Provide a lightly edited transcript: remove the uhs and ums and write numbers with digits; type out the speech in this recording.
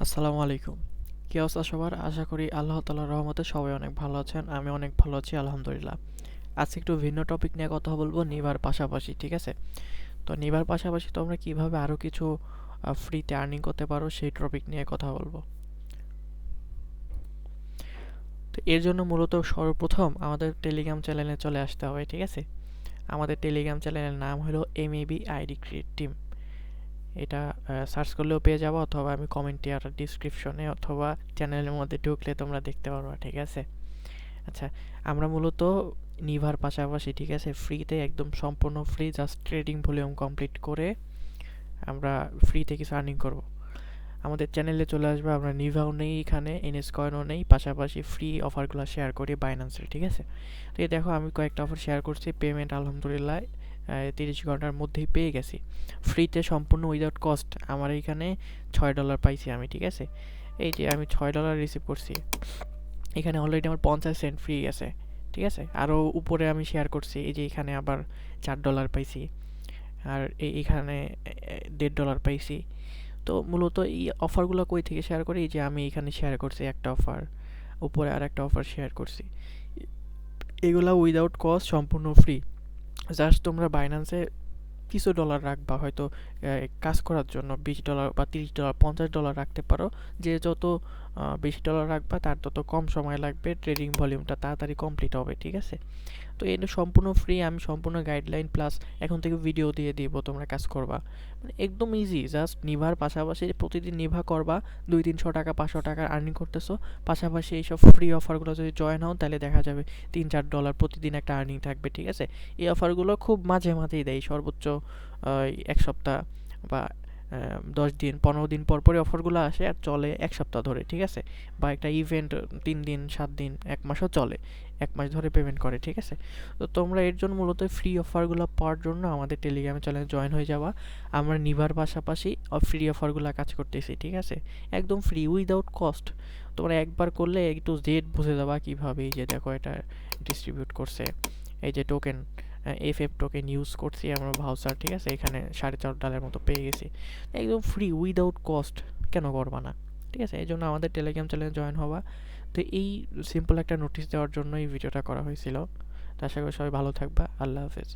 আসসালামু আলাইকুম। কি অবস্থা সবার? আশা করি আল্লাহ তাআলার রহমতে সবাই অনেক ভালো আছেন। আমি অনেক ভালো আছি আলহামদুলিল্লাহ। আজকে একটু ভিন্ন টপিক নিয়ে কথা বলবো নিভার পাশাপাশি, ঠিক আছে? তো নিভার পাশাপাশি তোমরা কিভাবে আরো কিছু ফ্রিতে আর্নিং করতে পারো সেই টপিক নিয়ে কথা বলবো। তো এর জন্য মূলত সর্বপ্রথম আমাদের টেলিগ্রাম চ্যানেলে চলে আসতে হবে, ঠিক আছে? আমাদের টেলিগ্রাম চ্যানেলের নাম হলো এমএবি আইডি ক্রিয়েট টিম। এটা সার্চ করলেও পেয়ে যাবো, অথবা আমি কমেন্টে আর ডিসক্রিপশনে অথবা চ্যানেলের মধ্যে ঢুকলে তোমরা দেখতে পারবা, ঠিক আছে? আচ্ছা, আমরা মূলত নিভার পাশাপাশি, ঠিক আছে, ফ্রিতে, একদম সম্পূর্ণ free, just trading volume complete করে আমরা ফ্রিতে কিছু আর্নিং করব। আমাদের চ্যানেলে চলে আসবে। আমরা নিভাও নেই, এখানে এনএস কয়েনও নেই, পাশাপাশি ফ্রি অফারগুলো শেয়ার করি বাইন্যান্সে, ঠিক আছে? তো এই দেখো, আমি কয়েকটা অফার শেয়ার করছি, পেমেন্ট আলহামদুলিল্লাহ 30 ঘন্টার মধ্যেই পেয়ে গেছি ফ্রিতে, সম্পূর্ণ উইদাউট কস্ট। আমার এইখানে $6 পাইছি আমি, ঠিক আছে? এই যে আমি $6 রিসিভ করছি, এখানে অলরেডি আমার 50 সেন্ট ফ্রি আছে, ঠিক আছে? আরও উপরে আমি শেয়ার করছি, এই যে এখানে আবার $4 পাইছি, আর এইখানে $1.5 পাইছি। তো মূলত এই অফারগুলো কই থেকে শেয়ার করি? এই যে আমি এখানে শেয়ার করছি একটা অফার, উপরে আর একটা অফার শেয়ার করছি। এগুলা উইদাউট কস্ট, সম্পূর্ণ ফ্রি। জাস্ট তোমরা বাইন্যান্সে কিছু ডলার রাখবা, হয়তো কাজ করার জন্য $20 বা $30, $50 রাখতে পারো। যে যত বেশি ডলার রাখবা তার তত কম সময় লাগবে, ট্রেডিং ভলিউমটা তাড়াতাড়ি কমপ্লিট হবে, ঠিক আছে? তো এটা সম্পূর্ণ ফ্রি। আমি সম্পূর্ণ গাইডলাইন প্লাস এখন থেকে ভিডিও দিয়ে দিব, তোমরা কাজ করবা। মানে একদম ইজি, জাস্ট নিভার পাশাপাশি প্রতিদিন নিভা করবা, 200-300 টাকা 500 টাকার আর্নিং করতেছো। পাশাপাশি এইসব ফ্রি অফারগুলো যদি জয়েন হও, তাহলে দেখা যাবে $3-4 প্রতিদিন একটা আর্নিং থাকবে, ঠিক আছে? এই অফারগুলো খুব মাঝে মাঝেই দেয়, সর্বোচ্চ 1 সপ্তাহ বা 10 দিন 15 দিন পর পরই অফারগুলো আসে, আর চলে 1 সপ্তাহ ধরে, ঠিক আছে? বা একটা ইভেন্ট 3 দিন 7 দিন 1 মাসও চলে, 1 মাস ধরে পেমেন্ট করে, ঠিক আছে? তো তোমরা এর জন্য মূলত ফ্রি অফারগুলো পাওয়ার জন্য আমাদের টেলিগ্রাম চ্যানেলে জয়েন হয়ে যাবা। আমরা নিভার পাশাপাশি ফ্রি অফারগুলো কাজ করতেছি, ঠিক আছে? একদম ফ্রি উইদাউট কস্ট। তোমরা একবার করলে একটু জেড বুঝে যাবা কীভাবে। এই যে দেখো, এটা ডিস্ট্রিবিউট করছে, এই যে টোকেন, এফএফ টোকেন ইউজ করছি আমরা, ভাউচার, ঠিক আছে? এখানে $4.5 মতো পেয়ে গেছি, একদম ফ্রি উইদাউট কস্ট। কেন করবা না? ঠিক আছে, এই জন্য আমাদের টেলিগ্রাম চ্যানেলে জয়েন হবা। তো এই সিম্পল একটা নোটিশ দেওয়ার জন্য এই ভিডিওটা করা হয়েছিল। তো আশা করি সবাই ভালো থাকবা। আল্লাহ হাফেজ।